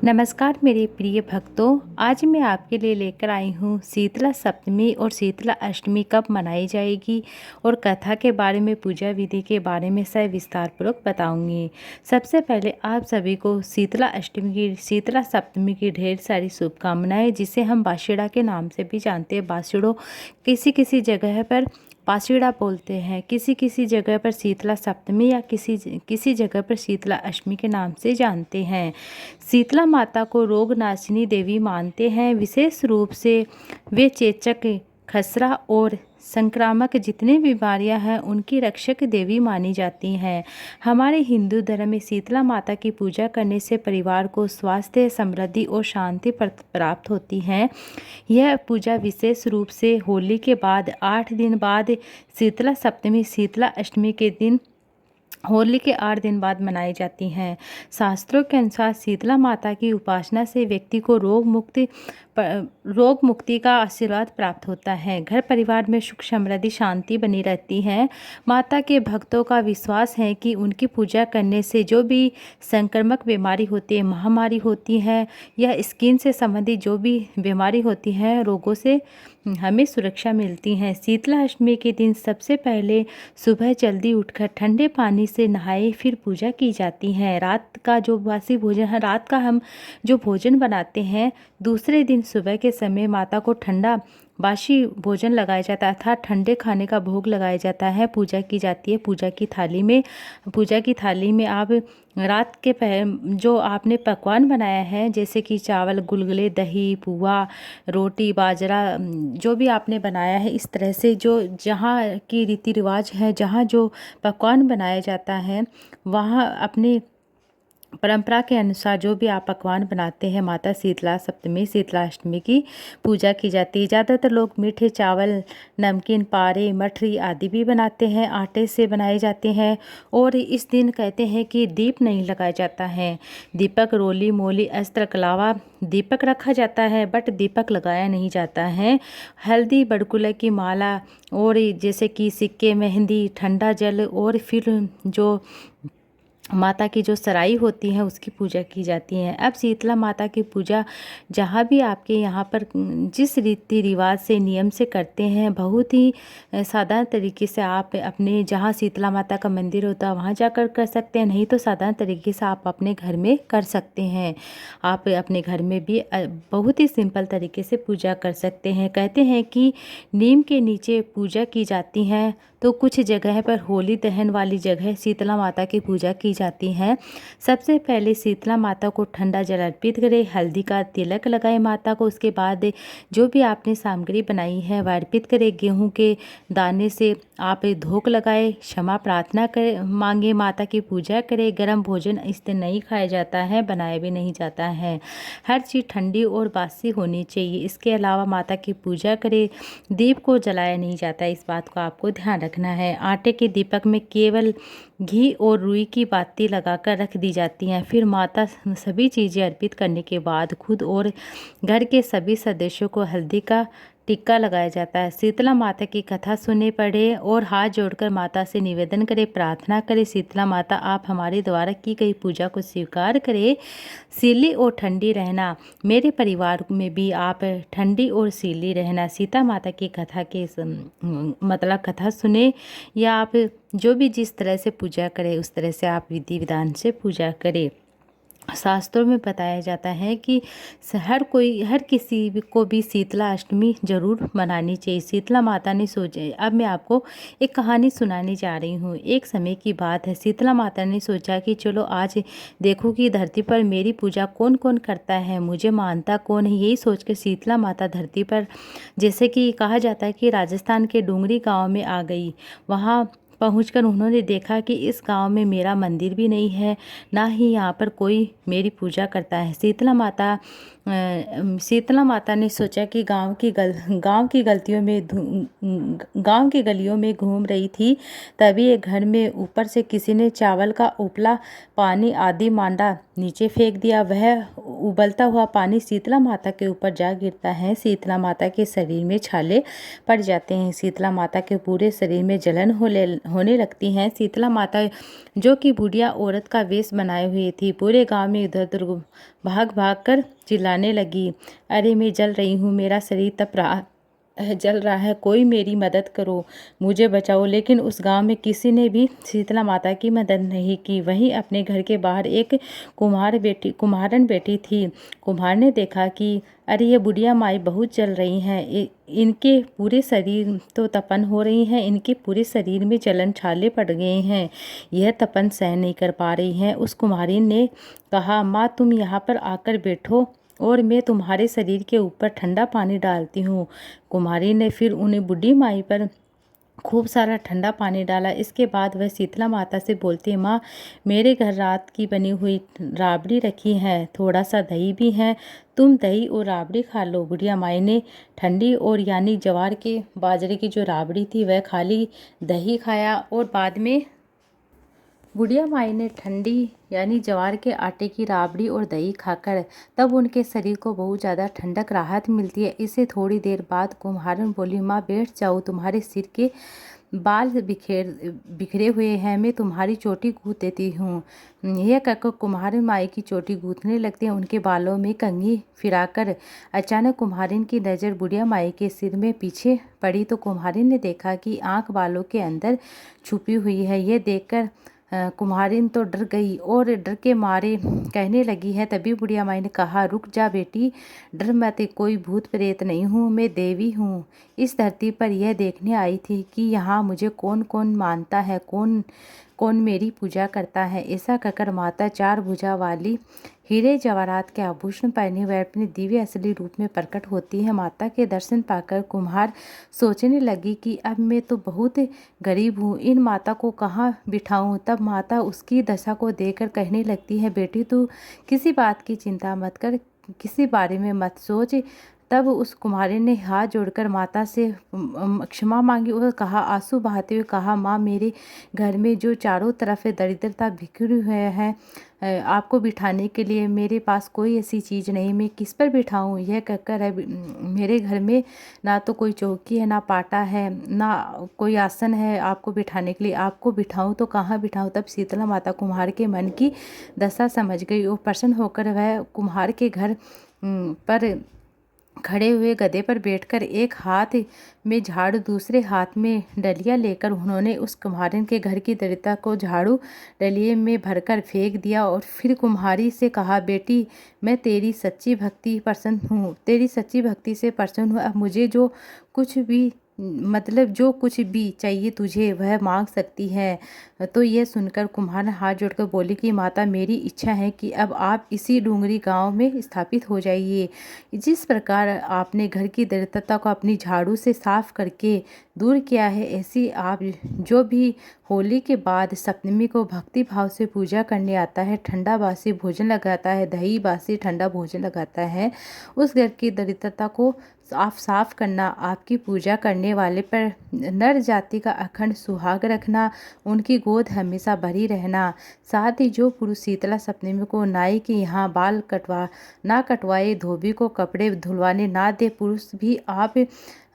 नमस्कार मेरे प्रिय भक्तों। आज मैं आपके लिए लेकर आई हूँ शीतला सप्तमी और शीतला अष्टमी कब मनाई जाएगी और कथा के बारे में, पूजा विधि के बारे में विस्तार पूर्वक बताऊंगी। सबसे पहले आप सभी को शीतला अष्टमी की, शीतला सप्तमी की ढेर सारी शुभकामनाएं, जिसे हम बाशिड़ा के नाम से भी जानते हैं। बाशिड़ो किसी किसी जगह पर बाशिड़ा बोलते हैं, किसी किसी जगह पर शीतला सप्तमी या किसी जगह पर शीतला अष्टमी के नाम से जानते हैं। शीतला माता को रोग नाशिनी देवी मानते हैं। विशेष रूप से वे चेचक, खसरा और संक्रामक जितनी बीमारियां हैं उनकी रक्षक देवी मानी जाती हैं। हमारे हिंदू धर्म में शीतला माता की पूजा करने से परिवार को स्वास्थ्य, समृद्धि और शांति प्राप्त होती है। यह पूजा विशेष रूप से होली के बाद 8 दिन बाद शीतला सप्तमी, शीतला अष्टमी के दिन, होली के 8 दिन बाद मनाई जाती हैं। शास्त्रों के अनुसार शीतला माता की उपासना से व्यक्ति को रोग मुक्ति का आशीर्वाद प्राप्त होता है। घर परिवार में सुख, समृद्धि, शांति बनी रहती है। माता के भक्तों का विश्वास है कि उनकी पूजा करने से जो भी संक्रामक बीमारी होती है, महामारी होती है या स्किन से संबंधित जो भी बीमारी होती है, रोगों से हमें सुरक्षा मिलती है। शीतला अष्टमी के दिन सबसे पहले सुबह जल्दी उठकर ठंडे पानी से नहाए, फिर पूजा की जाती है। रात का जो बासी भोजन है, रात का हम जो भोजन बनाते हैं, दूसरे दिन सुबह के समय माता को ठंडा बासी भोजन लगाया जाता है, अर्थात ठंडे खाने का भोग लगाया जाता है। पूजा की जाती है। पूजा की थाली में आप रात के जो आपने पकवान बनाया है, जैसे कि चावल, गुलगुले, दही, पुआ, रोटी, बाजरा, जो भी आपने बनाया है, इस तरह से जो जहाँ की रीति रिवाज है, जहाँ जो पकवान बनाया जाता है, वहाँ अपने परंपरा के अनुसार जो भी आप पकवान बनाते हैं, माता शीतला सप्तमी, शीतला अष्टमी की पूजा की जाती है। ज़्यादातर लोग मीठे चावल, नमकीन, पारे, मठरी आदि भी बनाते हैं, आटे से बनाए जाते हैं। और इस दिन कहते हैं कि दीप नहीं लगाया जाता है। दीपक, रोली, मोली, अस्त्र के अलावा दीपक रखा जाता है, बट दीपक लगाया नहीं जाता है। हल्दी, बड़कुले की माला और जैसे कि सिक्के, मेहंदी, ठंडा जल और फिर जो माता की जो सराई होती है उसकी पूजा की जाती है। अब शीतला माता की पूजा जहाँ भी आपके यहाँ पर जिस रीति रिवाज से, नियम से करते हैं, बहुत ही साधारण तरीके से आप अपने जहाँ शीतला माता का मंदिर होता है वहाँ जाकर कर सकते हैं। नहीं तो साधारण तरीके से आप अपने घर में कर सकते हैं। आप अपने घर में भी बहुत ही सिंपल तरीके से पूजा कर सकते हैं। कहते हैं कि नीम के नीचे पूजा की जाती है, तो कुछ जगह पर होली दहन वाली जगह शीतला माता की पूजा की जाती है। सबसे पहले शीतला माता को ठंडा जल अर्पित करें, हल्दी का तिलक लगाएं माता को। उसके बाद जो भी आपने सामग्री बनाई है वह अर्पित करें। गेहूं के दाने से आप धोक लगाए, क्षमा प्रार्थना करें, मांगे, माता की पूजा करें। गर्म भोजन इस दिन नहीं खाया जाता है, बनाया भी नहीं जाता है। हर चीज़ ठंडी और बासी होनी चाहिए। इसके अलावा माता की पूजा करें। दीप को जलाया नहीं जाता है, इस बात को आपको ध्यान रखना है। आटे के दीपक में केवल घी और रुई की बाती लगाकर रख दी जाती हैं। फिर माता सभी चीज़ें अर्पित करने के बाद खुद और घर के सभी सदस्यों को हल्दी का टिक्का लगाया जाता है। शीतला माता की कथा सुने, पढ़े और हाथ जोड़कर माता से निवेदन करें, प्रार्थना करें, शीतला माता आप हमारे द्वारा की गई पूजा को स्वीकार करें। सीली और ठंडी रहना, मेरे परिवार में भी आप ठंडी और सीली रहना। सीता माता की कथा के मतलब कथा सुने, या आप जो भी जिस तरह से पूजा करें उस तरह से आप विधि विधान से पूजा करें। शास्त्रों में बताया जाता है कि हर किसी को भी शीतला अष्टमी जरूर मनानी चाहिए। शीतला माता ने सोचा, अब मैं आपको एक कहानी सुनाने जा रही हूँ। एक समय की बात है, शीतला माता ने सोचा कि चलो आज देखो कि धरती पर मेरी पूजा कौन कौन करता है, मुझे मानता कौन है। यही सोचकर शीतला माता धरती पर, जैसे कि कहा जाता है कि राजस्थान के डूंगरी गाँव में आ गई। वहाँ पहुंचकर उन्होंने देखा कि इस गांव में मेरा मंदिर भी नहीं है, ना ही यहाँ पर कोई मेरी पूजा करता है। शीतला माता ने सोचा कि गांव की गलियों में घूम रही थी, तभी एक घर में ऊपर से किसी ने चावल का उपला, पानी आदि मांडा नीचे फेंक दिया। वह उबलता हुआ पानी शीतला माता के ऊपर जा गिरता है। शीतला माता के शरीर में छाले पड़ जाते हैं। शीतला माता के पूरे शरीर में जलन होने लगती हैं। शीतला माता जो कि बुढ़िया औरत का वेश बनाए हुई थी, पूरे गांव में इधर उधर भाग भाग कर चिल्लाने लगी, अरे मैं जल रही हूँ, मेरा शरीर तप रहा जल रहा है, कोई मेरी मदद करो, मुझे बचाओ। लेकिन उस गांव में किसी ने भी शीतला माता की मदद नहीं की। वहीं अपने घर के बाहर एक कुम्हारन बेटी थी। कुम्हार ने देखा कि अरे ये बुढ़िया माई बहुत जल रही हैं, इनके पूरे शरीर तो तपन हो रही हैं, इनके पूरे शरीर में जलन छाले पड़ गए हैं, यह तपन सहन नहीं कर पा रही हैं। उस कुम्हारी ने कहा, माँ तुम यहाँ पर आकर बैठो और मैं तुम्हारे शरीर के ऊपर ठंडा पानी डालती हूँ। कुम्हारी ने फिर उन्हें बुढ़ी माई पर खूब सारा ठंडा पानी डाला। इसके बाद वह शीतला माता से बोलती है, माँ मेरे घर रात की बनी हुई राबड़ी रखी है, थोड़ा सा दही भी है, तुम दही और राबड़ी खा लो। बुढ़िया माई ने ठंडी और यानी जवार के बाजरे की जो राबड़ी थी वह खा ली, दही खाया और बाद में बुढ़िया माई ने ठंडी यानी ज्वार के आटे की राबड़ी और दही खाकर तब उनके शरीर को बहुत ज़्यादा ठंडक राहत मिलती है। इससे थोड़ी देर बाद कुम्हारन बोली, माँ बैठ जाओ, तुम्हारे सिर के बाल बिखरे हुए हैं, मैं तुम्हारी चोटी गूंथ देती हूँ। यह कहकर कुम्हारन माई की चोटी गूंथने लगते हैं, उनके बालों में कंघी फिराकर। अचानक कुम्हारिन की नज़र बुढ़िया माई के सिर में पीछे पड़ी तो कुम्हारिन ने देखा कि आँख बालों के अंदर छुपी हुई है। यह देखकर कुम्हारिन तो डर गई और डर के मारे कहने लगी है। तभी बुढ़िया माई ने कहा, रुक जा बेटी, डर मत, कोई भूत प्रेत नहीं हूँ, मैं देवी हूँ। इस धरती पर यह देखने आई थी कि यहाँ मुझे कौन कौन मानता है, कौन कौन मेरी पूजा करता है। ऐसा कहकर माता चार भुजा वाली हीरे जवाहरात के आभूषण पहने हुए अपने दिव्य असली रूप में प्रकट होती है। माता के दर्शन पाकर कुम्हार सोचने लगी कि अब मैं तो बहुत गरीब हूँ, इन माता को कहाँ बिठाऊँ। तब माता उसकी दशा को देखकर कहने लगती है, बेटी तू किसी बात की चिंता मत कर, किसी बारे में मत सोच। तब उस कुम्हारी ने हाथ जोड़कर माता से क्षमा मांगी और कहा, आंसू बहाते हुए कहा, माँ मेरे घर में जो चारों तरफ दरिद्रता बिखरी हुई है, आपको बिठाने के लिए मेरे पास कोई ऐसी चीज़ नहीं, मैं किस पर बिठाऊं। यह कहकर है मेरे घर में ना तो कोई चौकी है, ना पाटा है, ना कोई आसन है आपको बिठाने के लिए, आपको बिठाऊं तो कहाँ बिठाऊं। तब शीतला माता कुम्हार के मन की दशा समझ गई और प्रसन्न होकर वह कुम्हार के घर पर खड़े हुए गधे पर बैठकर एक हाथ में झाड़ू दूसरे हाथ में डलिया लेकर उन्होंने उस कुम्हारिन के घर की दरिद्रता को झाड़ू डलिए में भरकर फेंक दिया और फिर कुम्हारी से कहा, बेटी मैं तेरी सच्ची भक्ति प्रसन्न हूँ, तेरी सच्ची भक्ति से प्रसन्न हूँ। अब मुझे जो कुछ भी जो कुछ भी चाहिए तुझे वह मांग सकती है। तो यह सुनकर कुम्हार हाथ जोड़कर बोली कि माता मेरी इच्छा है कि अब आप इसी डूंगरी गांव में स्थापित हो जाइए। जिस प्रकार आपने घर की दरिद्रता को अपनी झाड़ू से साफ करके दूर किया है, ऐसी आप जो भी होली के बाद सप्तमी को भक्ति भाव से पूजा करने आता है, ठंडा बासी भोजन लगाता है, दही बासी ठंडा भोजन लगाता है, उस घर की दरिद्रता को आप साफ करना, आपकी पूजा करने वाले पर नर जाति का अखंड सुहाग रखना, उनकी गोद हमेशा भरी रहना। साथ ही जो पुरुष शीतला सप्तमी को नाई के यहाँ बाल ना कटवाए, धोबी को कपड़े धुलवाने ना दे, पुरुष भी आप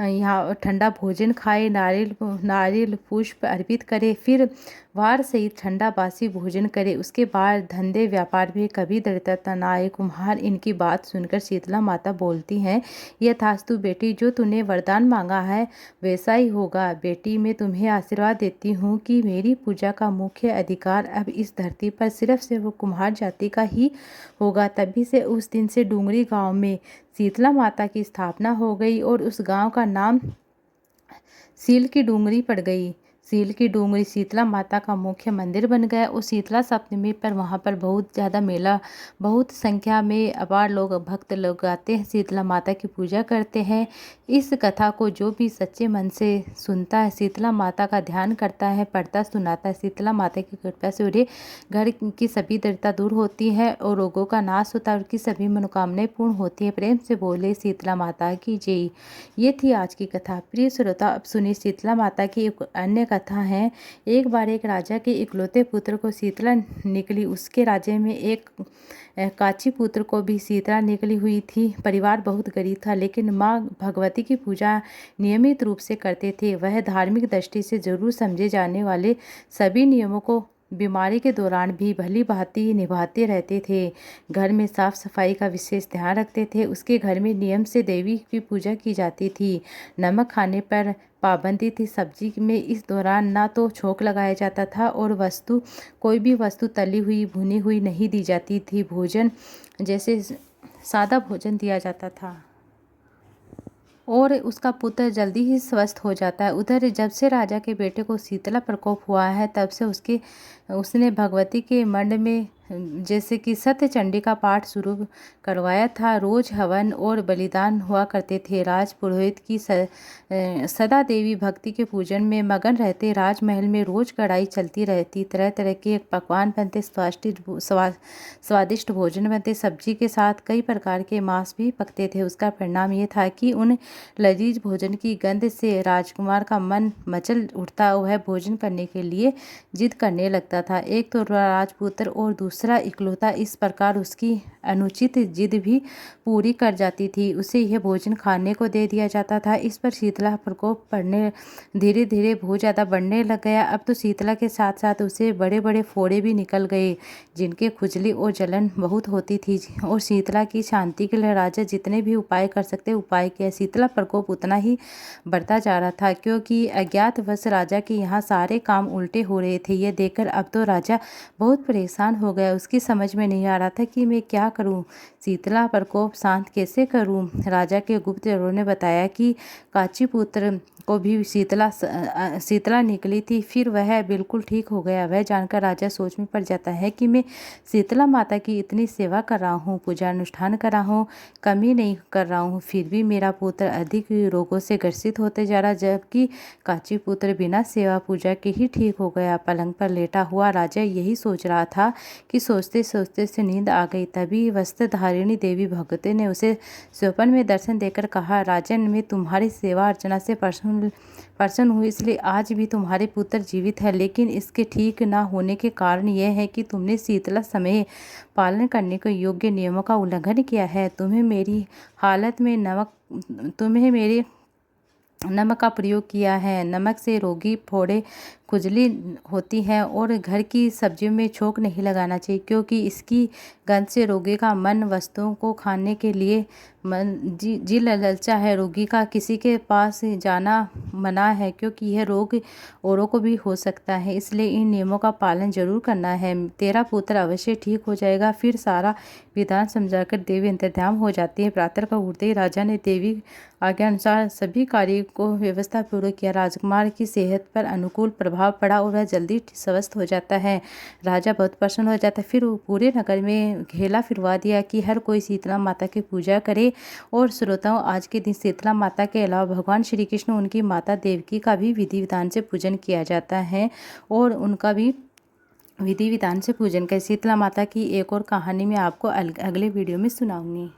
यहाँ ठंडा भोजन खाए, नारियल पुष्प अर्पित करे, फिर वार सहित ठंडा बासी भोजन करे, उसके बाद धंधे व्यापार में कभी दरिद्रता ना आए। कुम्हार इनकी बात सुनकर शीतला माता बोलती हैं, यथास्तु बेटी, जो तूने वरदान मांगा है वैसा ही होगा। बेटी मैं तुम्हें आशीर्वाद देती हूँ कि मेरी पूजा का मुख्य अधिकार अब इस धरती पर सिर्फ कुम्हार जाति का ही होगा। तभी से उस दिन से डूंगरी गांव में शीतला माता की स्थापना हो गई और उस गांव का नाम सील की डूंगरी पड़ गई। सील की डूंगरी शीतला माता का मुख्य मंदिर बन गया और शीतला सप्तमी पर वहाँ पर बहुत ज़्यादा मेला, बहुत संख्या में अपार लोग भक्त लोग आते हैं, शीतला माता की पूजा करते हैं। इस कथा को जो भी सच्चे मन से सुनता है, शीतला माता का ध्यान करता है, पढ़ता सुनाता है, शीतला माता की कृपा से उन्हें घर की सभी दरिद्रता दूर होती है और रोगों का नाश होता है, उनकी सभी मनोकामनाएं पूर्ण होती है। प्रेम से बोले शीतला माता की जय। ये थी आज की कथा। प्रिय श्रोता, अब सुनिए शीतला माता की एक अन्य कथा। कथा है। एक बार एक राजा के इकलौते पुत्र को शीतला निकली। उसके राज्य में एक काची पुत्र को भी शीतला निकली हुई थी। परिवार बहुत गरीब था, लेकिन माँ भगवती की पूजा नियमित रूप से करते थे। वह धार्मिक दृष्टि से जरूर समझे जाने वाले सभी नियमों को बीमारी के दौरान भी भली भांति निभाते रहते थे। घर में साफ सफाई का विशेष ध्यान रखते थे। उसके घर में नियम से देवी की पूजा की जाती थी। नमक खाने पर पाबंदी थी। सब्जी में इस दौरान ना तो छोंक लगाया जाता था और कोई भी वस्तु तली हुई भुनी हुई नहीं दी जाती थी। भोजन जैसे सादा भोजन दिया जाता था और उसका पुत्र जल्दी ही स्वस्थ हो जाता है। उधर जब से राजा के बेटे को शीतला प्रकोप हुआ है, तब से उसने भगवती के मंड में जैसे कि सत्य चंडी का पाठ शुरू करवाया था। रोज हवन और बलिदान हुआ करते थे। राज पुरोहित की सदा देवी भक्ति के पूजन में मगन रहते। राजमहल में रोज कढ़ाई चलती रहती। तरह तरह के पकवान बनते, स्वादिष्ट भोजन बनते। सब्जी के साथ कई प्रकार के मांस भी पकते थे। उसका परिणाम ये था कि उन लजीज भोजन की गंध से राजकुमार का मन मचल उठता। वह भोजन करने के लिए जिद करने लगता था। एक तो राजपुत्र और दूसरा इकलौता, इस प्रकार उसकी अनुचित जिद भी पूरी कर जाती थी। उसे यह भोजन खाने को दे दिया जाता था। इस पर शीतला प्रकोप पड़ने धीरे धीरे बहुत ज़्यादा बढ़ने लग गया। अब तो शीतला के साथ साथ उसे बड़े बड़े फोड़े भी निकल गए, जिनके खुजली और जलन बहुत होती थी। और शीतला की शांति के लिए राजा जितने भी उपाय कर सकते उपाय किया। शीतला प्रकोप उतना ही बढ़ता जा रहा था, क्योंकि अज्ञातवश राजा के यहाँ सारे काम उल्टे हो रहे थे। यह देखकर अब तो राजा बहुत परेशान हो गया। उसकी समझ में नहीं आ रहा था कि मैं क्या करूं, शीतला प्रकोप शांत कैसे करूं। राजा के गुप्तचरों ने बताया कि काची पुत्र को भी शीतला निकली थी, फिर वह बिल्कुल ठीक हो गया। वह जानकर राजा सोच में पड़ जाता है कि मैं शीतला माता की इतनी सेवा कर रहा हूँ, पूजा अनुष्ठान कर रहा हूँ, कमी नहीं कर रहा हूँ, फिर भी मेरा पुत्र अधिक रोगों से ग्रसित होते जा रहा, जबकि काची पुत्र बिना सेवा पूजा के ही ठीक हो गया। पलंग पर लेटा हुआ राजा यही सोच रहा था कि सोचते सोचते से नींद आ गई। तभी वस्त्रधारिणी देवी भगवती ने उसे स्वप्न में दर्शन देकर कहा, राजन, मैं तुम्हारी सेवा अर्चना से प्रसन्न हुई, इसलिए आज भी तुम्हारे पुत्र जीवित है। लेकिन इसके ठीक न होने के कारण यह है कि तुमने शीतला समय पालन करने के योग्य नियमों का उल्लंघन किया है। तुम्हें मेरे नमक का प्रयोग किया है। नमक से रोगी फोड़े खुजली होती है और घर की सब्जियों में छोंक नहीं लगाना चाहिए, क्योंकि इसकी गंध से रोगी का मन वस्तुओं को खाने के लिए जी ललचा है। रोगी का किसी के पास जाना मना है, क्योंकि यह रोग औरों को भी हो सकता है। इसलिए इन नियमों का पालन जरूर करना है। तेरा पुत्र अवश्य ठीक हो जाएगा। फिर सारा विधान समझाकर देवी अंतर्ध्यान हो जाती है। प्रातः काल उठते ही राजा ने देवी आज्ञा अनुसार सभी कार्य को व्यवस्था पूर्वक किया। राजकुमार की सेहत पर अनुकूल प्रभाव पड़ा और वह जल्दी स्वस्थ हो जाता है। राजा बहुत प्रसन्न हो जाता है। फिर वो पूरे नगर में घेला फिरवा दिया कि हर कोई शीतला माता की पूजा करे। और श्रोताओं, आज के दिन शीतला माता के अलावा भगवान श्री कृष्ण, उनकी माता देवकी का भी विधि विधान से पूजन किया जाता है और उनका भी विधि विधान से पूजन कर। शीतला माता की एक और कहानी मैं आपको अगले वीडियो में सुनाऊंगी।